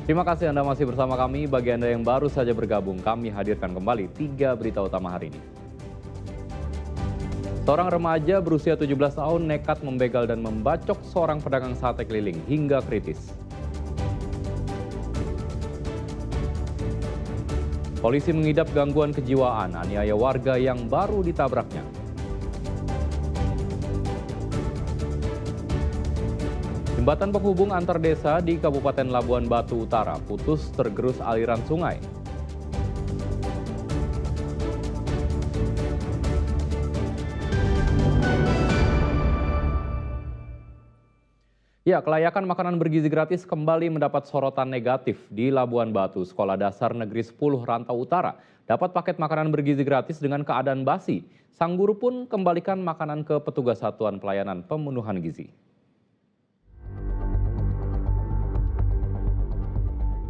Terima kasih Anda masih bersama kami. Bagi Anda yang baru saja bergabung, kami hadirkan kembali 3 berita utama hari ini. Seorang remaja berusia 17 tahun nekat membegal dan membacok seorang pedagang sate keliling hingga kritis. Polisi mengidap gangguan kejiwaan aniaya warga yang baru ditabraknya. Jembatan penghubung antar desa di Kabupaten Labuan Batu Utara putus tergerus aliran sungai. Ya, kelayakan makanan bergizi gratis kembali mendapat sorotan negatif di Labuan Batu. Sekolah Dasar Negeri 10 Rantau Utara dapat paket makanan bergizi gratis dengan keadaan basi. Sang guru pun kembalikan makanan ke petugas Satuan Pelayanan Pemenuhan Gizi.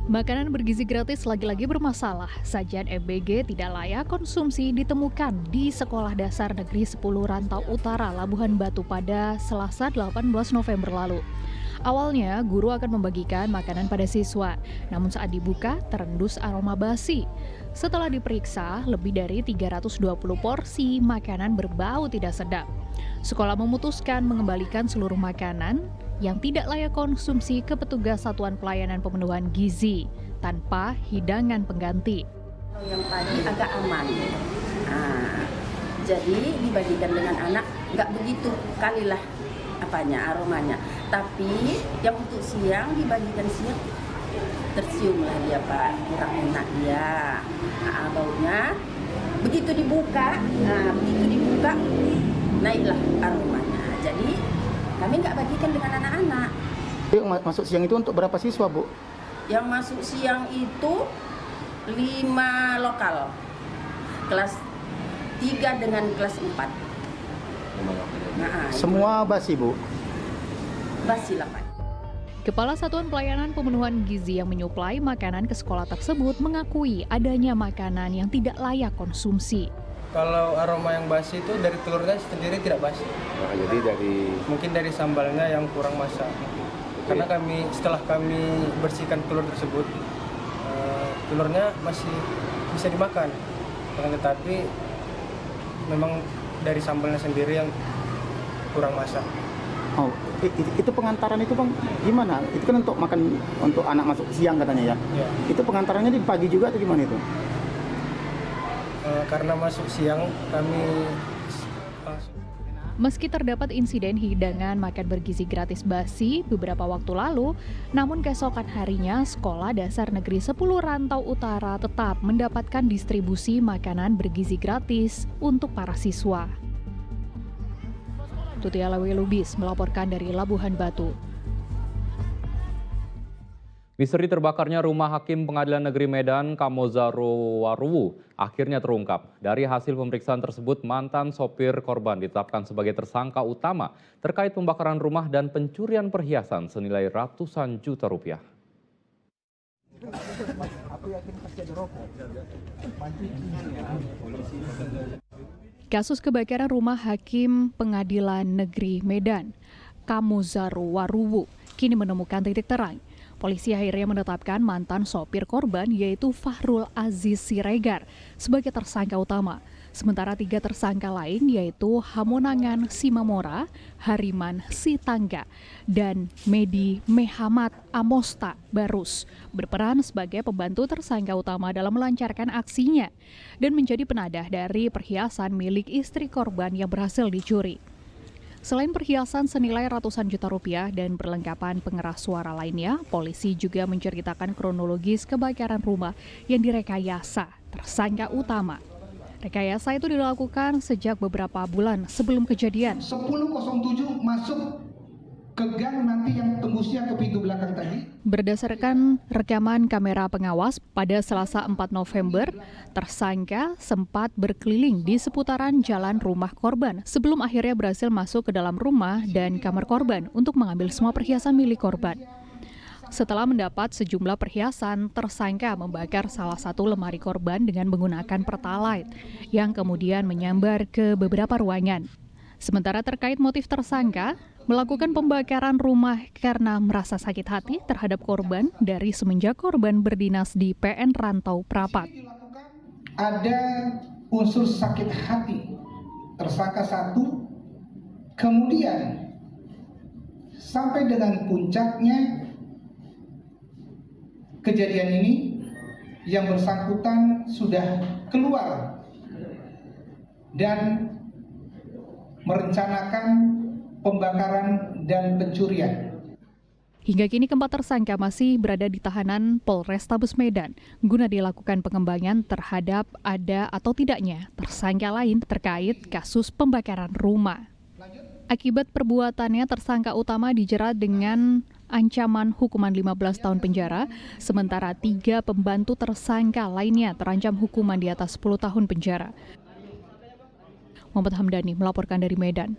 Makanan bergizi gratis lagi-lagi bermasalah. Sajian MBG tidak layak konsumsi ditemukan di Sekolah Dasar Negeri 10 Rantau Utara, Labuhan Batu pada Selasa 18 November lalu. Awalnya, guru akan membagikan makanan pada siswa, namun saat dibuka terendus aroma basi. Setelah diperiksa, lebih dari 320 porsi makanan berbau tidak sedap. Sekolah memutuskan mengembalikan seluruh makanan yang tidak layak konsumsi ke petugas Satuan Pelayanan Pemenuhan Gizi tanpa hidangan pengganti. Yang tadi agak aman, jadi dibagikan dengan anak nggak begitu kalilah aromanya. Tapi yang untuk siang dibagikan siang tercium lah dia Pak, kurang enak dia, baunya. Begitu dibuka naiklah aromanya. Jadi kami nggak bagikan dengan anak-anak. Yang masuk siang itu untuk berapa siswa, Bu? Yang masuk siang itu 5 lokal. Kelas 3 dengan kelas 4. Semua basi, Bu? Basi lah, Pak. Kepala Satuan Pelayanan Pemenuhan Gizi yang menyuplai makanan ke sekolah tersebut mengakui adanya makanan yang tidak layak konsumsi. Kalau aroma yang basi itu dari telurnya sendiri tidak basi. Mungkin dari sambalnya yang kurang masak. Karena setelah kami bersihkan telur tersebut, telurnya masih bisa dimakan. Tetapi memang dari sambalnya sendiri yang kurang masak. Oh, itu pengantaran itu Bang gimana? Itu kan untuk makan untuk anak masuk siang katanya ya. Ya. Itu pengantarannya di pagi juga atau gimana itu? Karena masuk siang kami Meski terdapat insiden hidangan makan bergizi gratis basi beberapa waktu lalu, namun keesokan harinya Sekolah Dasar Negeri 10 Rantau Utara tetap mendapatkan distribusi makanan bergizi gratis untuk para siswa. Tutiala Lubis melaporkan dari Labuhan Batu. Misteri terbakarnya rumah Hakim Pengadilan Negeri Medan Kamozaro Waruwu akhirnya terungkap. Dari hasil pemeriksaan tersebut, mantan sopir korban ditetapkan sebagai tersangka utama terkait pembakaran rumah dan pencurian perhiasan senilai ratusan juta rupiah. Kasus kebakaran rumah Hakim Pengadilan Negeri Medan Kamozaro Waruwu kini menemukan titik terang. Polisi akhirnya menetapkan mantan sopir korban yaitu Fahrul Aziz Siregar sebagai tersangka utama. Sementara 3 tersangka lain yaitu Hamonangan Simamora, Hariman Sitangga, dan Medi Mehamat Amosta Barus berperan sebagai pembantu tersangka utama dalam melancarkan aksinya dan menjadi penadah dari perhiasan milik istri korban yang berhasil dicuri. Selain perhiasan senilai ratusan juta rupiah dan perlengkapan pengeras suara lainnya, polisi juga menceritakan kronologis kebakaran rumah yang direkayasa tersangka utama. Rekayasa itu dilakukan sejak beberapa bulan sebelum kejadian. 10.07 masuk ke gang nanti yang tembusnya ke pintu belakang tadi. Berdasarkan rekaman kamera pengawas pada Selasa 4 November, tersangka sempat berkeliling di seputaran jalan rumah korban sebelum akhirnya berhasil masuk ke dalam rumah dan kamar korban untuk mengambil semua perhiasan milik korban. Setelah mendapat sejumlah perhiasan, tersangka membakar salah satu lemari korban dengan menggunakan pertalite yang kemudian menyambar ke beberapa ruangan. Sementara terkait motif tersangka, melakukan pembakaran rumah karena merasa sakit hati terhadap korban dari semenjak korban berdinas di PN Rantau Prapat. Ada unsur sakit hati tersangka 1, kemudian sampai dengan puncaknya kejadian ini yang bersangkutan sudah keluar dan merencanakan pembakaran dan pencurian. Hingga kini keempat tersangka masih berada di tahanan Polrestabes Medan guna dilakukan pengembangan terhadap ada atau tidaknya tersangka lain terkait kasus pembakaran rumah. Akibat perbuatannya, tersangka utama dijerat dengan ancaman hukuman 15 tahun penjara, sementara 3 pembantu tersangka lainnya terancam hukuman di atas 10 tahun penjara. Muhammad Hamdani melaporkan dari Medan.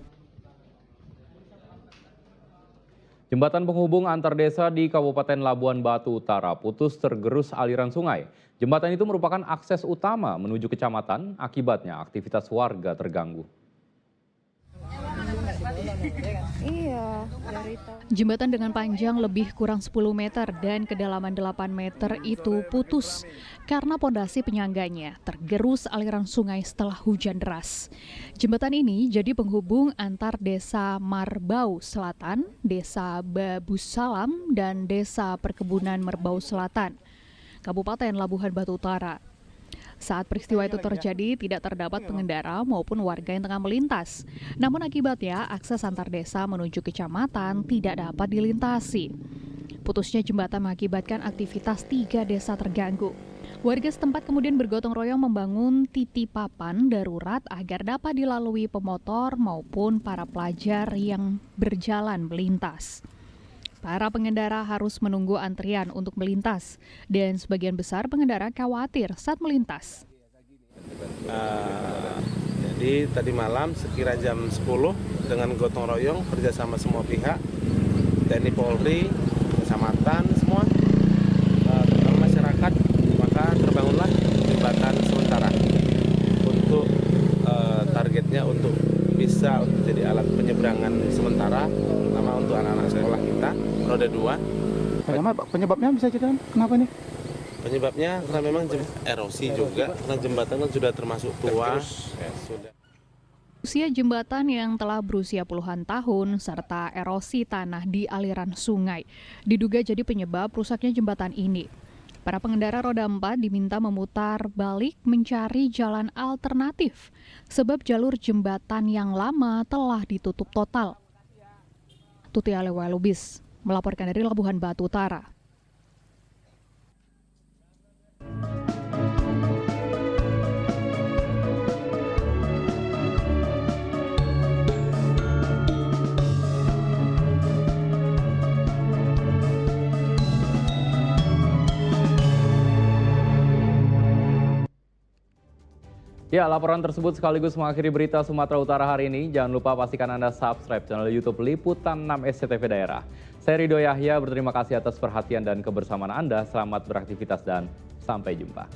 Jembatan penghubung antar desa di Kabupaten Labuan Batu Utara putus tergerus aliran sungai. Jembatan itu merupakan akses utama menuju kecamatan, akibatnya aktivitas warga terganggu. Jembatan dengan panjang lebih kurang 10 meter dan kedalaman 8 meter itu putus karena pondasi penyangganya tergerus aliran sungai setelah hujan deras. Jembatan ini jadi penghubung antar desa Marbau Selatan, desa Babussalam, dan desa Perkebunan Merbau Selatan, Kabupaten Labuhan Batu Utara. Saat peristiwa itu terjadi, tidak terdapat pengendara maupun warga yang tengah melintas. Namun akibatnya, akses antar desa menuju kecamatan tidak dapat dilintasi. Putusnya jembatan mengakibatkan aktivitas 3 desa terganggu. Warga setempat kemudian bergotong royong membangun titik papan darurat agar dapat dilalui pemotor maupun para pelajar yang berjalan melintas. Para pengendara harus menunggu antrian untuk melintas, dan sebagian besar pengendara khawatir saat melintas. Jadi tadi malam sekira jam 10 dengan gotong royong kerjasama semua pihak, TNI Polri, kecamatan, semua, terutama masyarakat, maka terbangunlah jembatan sementara untuk targetnya untuk bisa untuk jadi alat penyeberangan sementara, terutama untuk anak-anak sekolah kita, roda 2. Penyebabnya bisa ceritakan kenapa nih? Penyebabnya karena memang erosi juga, karena jembatan kan sudah termasuk tua. Usia jembatan yang telah berusia puluhan tahun serta erosi tanah di aliran sungai diduga jadi penyebab rusaknya jembatan ini. Para pengendara roda 4 diminta memutar balik mencari jalan alternatif sebab jalur jembatan yang lama telah ditutup total. Tuti Alewalubis melaporkan dari Labuhan Batu Utara. Ya, laporan tersebut sekaligus mengakhiri berita Sumatera Utara hari ini. Jangan lupa pastikan Anda subscribe channel YouTube Liputan 6 SCTV Daerah. Saya Ridho Yahya, berterima kasih atas perhatian dan kebersamaan Anda. Selamat beraktivitas dan sampai jumpa.